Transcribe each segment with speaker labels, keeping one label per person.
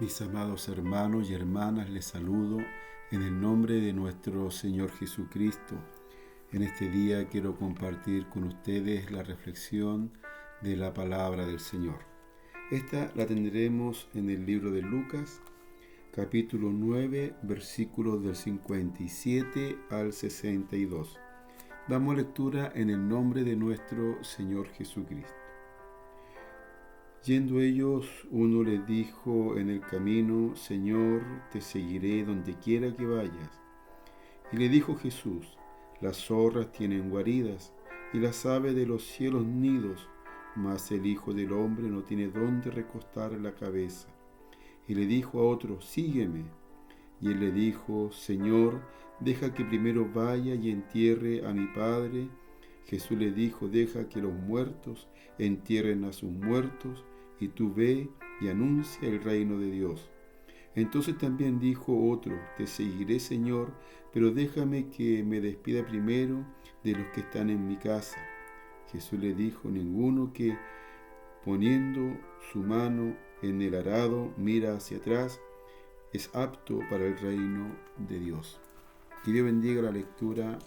Speaker 1: Mis amados hermanos y hermanas, les saludo en el nombre de nuestro Señor Jesucristo. En este día quiero compartir con ustedes la reflexión de la palabra del Señor. Esta la tendremos en el libro de Lucas, capítulo 9, versículos del 57 al 62. Damos lectura en el nombre de nuestro Señor Jesucristo. Yendo ellos, uno les dijo en el camino: Señor, te seguiré donde quiera que vayas. Y le dijo Jesús: las zorras tienen guaridas, y las aves de los cielos nidos, mas el Hijo del Hombre no tiene dónde recostar la cabeza. Y le dijo a otro: sígueme. Y él le dijo: Señor, deja que primero vaya y entierre a mi Padre. Jesús le dijo: deja que los muertos entierren a sus muertos, y tú ve y anuncia el reino de Dios. Entonces también dijo otro: te seguiré, Señor, pero déjame que me despida primero de los que están en mi casa. Jesús le dijo: ninguno que, poniendo su mano en el arado, mira hacia atrás, es apto para el reino de Dios. Que Dios bendiga la lectura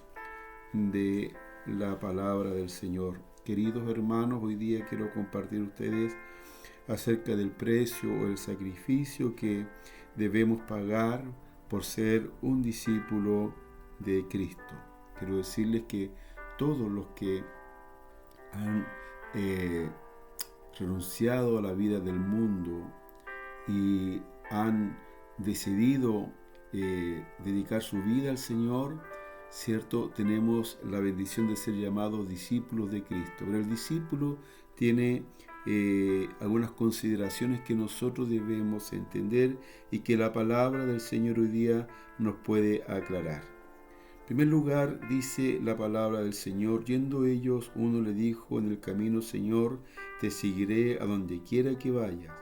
Speaker 1: de la palabra del Señor. Queridos hermanos, hoy día quiero compartir con ustedes acerca del precio o el sacrificio que debemos pagar por ser un discípulo de Cristo. Quiero decirles que todos los que han renunciado a la vida del mundo y han decidido dedicar su vida al Señor, ¿cierto? Tenemos la bendición de ser llamados discípulos de Cristo. Pero el discípulo tiene algunas consideraciones que nosotros debemos entender y que la palabra del Señor hoy día nos puede aclarar. En primer lugar, dice la palabra del Señor: yendo ellos, uno le dijo en el camino: Señor, te seguiré a donde quiera que vayas.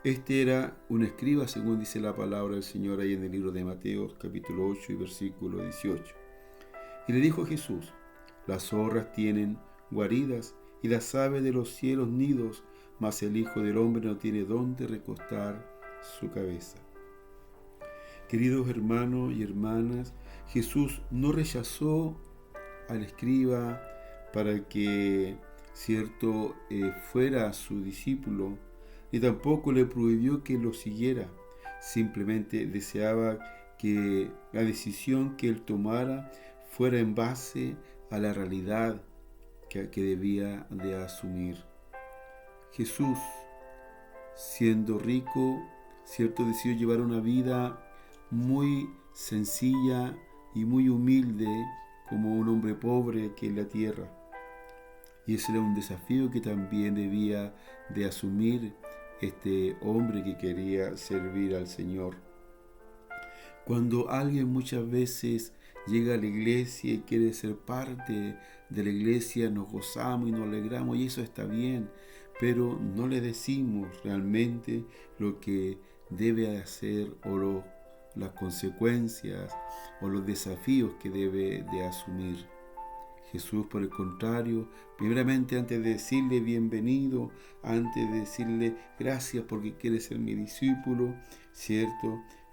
Speaker 1: Este era un escriba, según dice la palabra del Señor ahí en el libro de Mateo, capítulo 8 y versículo 18. Y le dijo Jesús: las zorras tienen guaridas y las aves de los cielos nidos, mas el Hijo del Hombre no tiene dónde recostar su cabeza. Queridos hermanos y hermanas, Jesús no rechazó al escriba para que, fuera su discípulo, ni tampoco le prohibió que lo siguiera. Simplemente deseaba que la decisión que él tomara fuera en base a la realidad que debía de asumir. Jesús, siendo rico, decidió llevar una vida muy sencilla y muy humilde, como un hombre pobre aquí en la tierra. Y ese era un desafío que también debía de asumir este hombre que quería servir al Señor. Cuando alguien muchas veces llega a la iglesia y quiere ser parte de la iglesia, nos gozamos y nos alegramos, y eso está bien, pero no le decimos realmente lo que debe hacer o las consecuencias o los desafíos que debe de asumir. Jesús, por el contrario, primeramente, antes de decirle bienvenido, antes de decirle gracias porque quiere ser mi discípulo,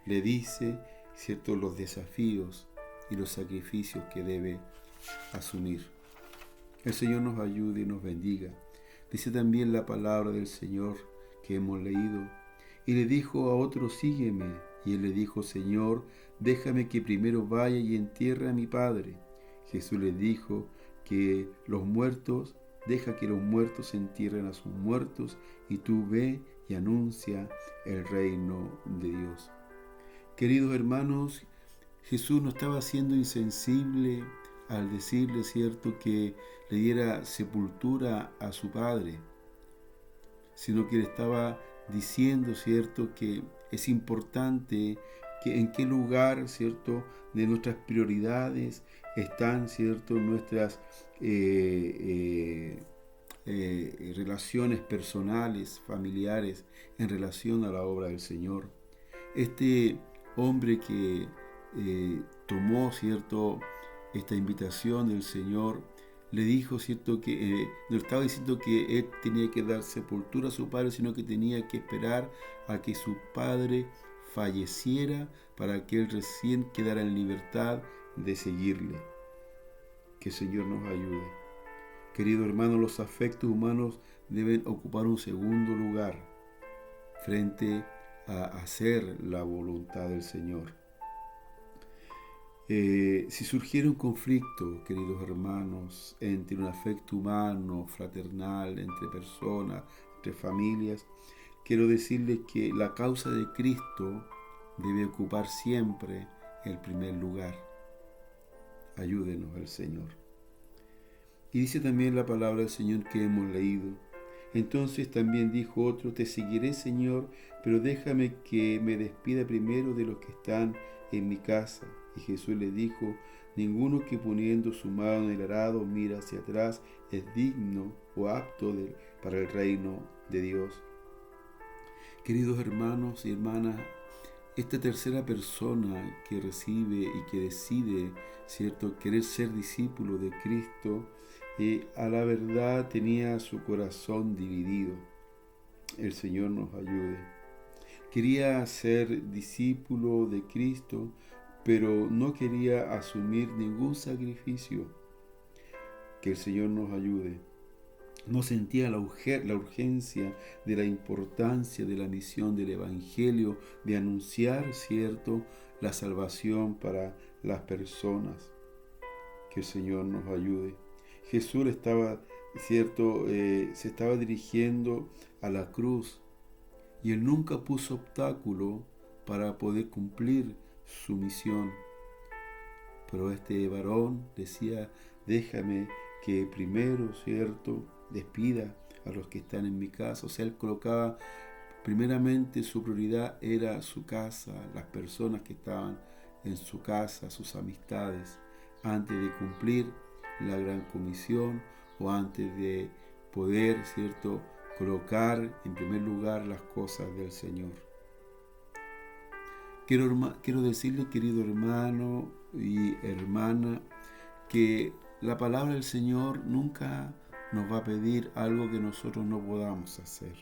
Speaker 1: le dice, los desafíos y los sacrificios que debe asumir. El Señor nos ayude y nos bendiga. Dice también la palabra del Señor que hemos leído: y le dijo a otro: sígueme. Y él le dijo: Señor, déjame que primero vaya y entierre a mi Padre. Jesús le dijo que deja que los muertos entierren a sus muertos, y tú ve y anuncia el reino de Dios. Queridos hermanos, Jesús no estaba siendo insensible al decirle, que le diera sepultura a su Padre, sino que le estaba diciendo, que es importante que en qué lugar, de nuestras prioridades están, nuestras relaciones personales, familiares, en relación a la obra del Señor. Este hombre que tomó, esta invitación del Señor, le dijo, ¿cierto?, que no estaba diciendo que él tenía que dar sepultura a su padre, sino que tenía que esperar a que su padre falleciera para que él recién quedara en libertad de seguirle. Que el Señor nos ayude. Querido hermano, los afectos humanos deben ocupar un segundo lugar frente a hacer la voluntad del Señor. Si surgiera un conflicto, queridos hermanos, entre un afecto humano, fraternal, entre personas, entre familias, quiero decirles que la causa de Cristo debe ocupar siempre el primer lugar. Ayúdenos el Señor. Y dice también la palabra del Señor que hemos leído. Entonces también dijo otro, te seguiré, Señor, pero déjame que me despida primero de los que están en mi casa. Y Jesús le dijo, ninguno que poniendo su mano en el arado mira hacia atrás es digno o apto para el reino de Dios. Queridos hermanos y hermanas, esta tercera persona que recibe y que decide, ¿cierto?, querer ser discípulo de Cristo, a la verdad tenía su corazón dividido. El Señor nos ayude. Quería ser discípulo de Cristo, pero no quería asumir ningún sacrificio. Que el Señor nos ayude. No sentía la urgencia de la importancia de la misión del Evangelio, de anunciar, ¿cierto?, la salvación para las personas. Que el Señor nos ayude. Jesús estaba, ¿cierto?, se estaba dirigiendo a la cruz y Él nunca puso obstáculo para poder cumplir su misión. Pero este varón decía, déjame que primero, ¿cierto?, despida a los que están en mi casa. O sea, él colocaba, primeramente su prioridad era su casa, las personas que estaban en su casa, sus amistades, antes de cumplir la gran comisión o antes de poder, ¿cierto?, colocar en primer lugar las cosas del Señor. Quiero decirle, querido hermano y hermana, que la palabra del Señor nunca nos va a pedir algo que nosotros no podamos hacer.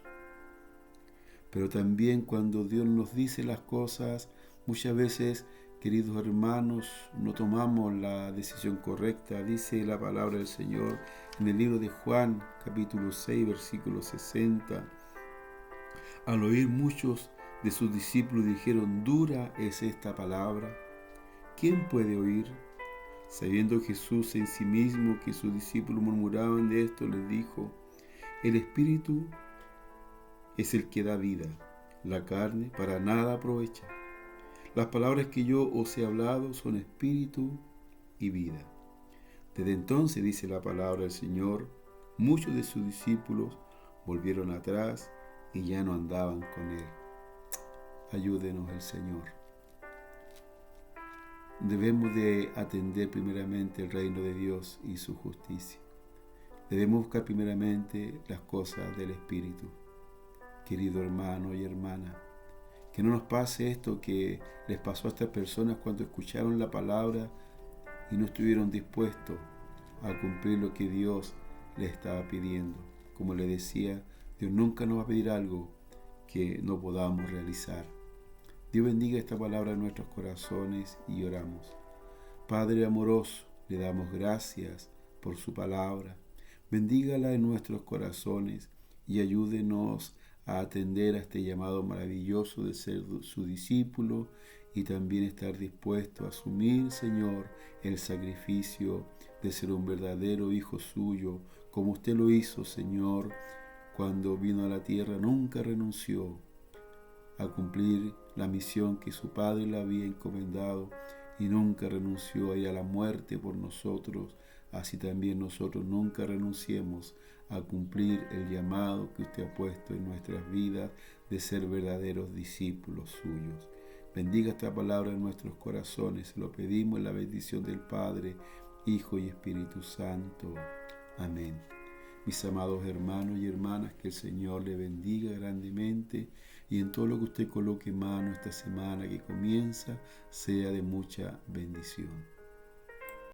Speaker 1: Pero también cuando Dios nos dice las cosas, muchas veces, queridos hermanos, no tomamos la decisión correcta. Dice la palabra del Señor en el libro de Juan, capítulo 6, versículo 60. Al oír muchos de sus discípulos dijeron, dura es esta palabra. ¿Quién puede oír? Sabiendo Jesús en sí mismo que sus discípulos murmuraban de esto, les dijo, el Espíritu es el que da vida, la carne para nada aprovecha. Las palabras que yo os he hablado son espíritu y vida. Desde entonces, dice la palabra del Señor, muchos de sus discípulos volvieron atrás y ya no andaban con Él. Ayúdenos el Señor. Debemos de atender primeramente el reino de Dios y su justicia. Debemos buscar primeramente las cosas del Espíritu. Querido hermano y hermana, que no nos pase esto que les pasó a estas personas cuando escucharon la palabra y no estuvieron dispuestos a cumplir lo que Dios les estaba pidiendo. Como le decía, Dios nunca nos va a pedir algo que no podamos realizar. Dios bendiga esta palabra en nuestros corazones y oramos. Padre amoroso, le damos gracias por su palabra. Bendígala en nuestros corazones y ayúdenos a atender a este llamado maravilloso de ser su discípulo y también estar dispuesto a asumir, Señor, el sacrificio de ser un verdadero hijo suyo, como usted lo hizo, Señor, cuando vino a la tierra, nunca renunció a cumplir la misión que su Padre le había encomendado y nunca renunció a ir a la muerte por nosotros. Así también nosotros nunca renunciemos a cumplir el llamado que usted ha puesto en nuestras vidas de ser verdaderos discípulos suyos. Bendiga esta palabra en nuestros corazones. Se lo pedimos en la bendición del Padre, Hijo y Espíritu Santo. Amén. Mis amados hermanos y hermanas, que el Señor le bendiga grandemente y en todo lo que usted coloque en mano esta semana que comienza, sea de mucha bendición.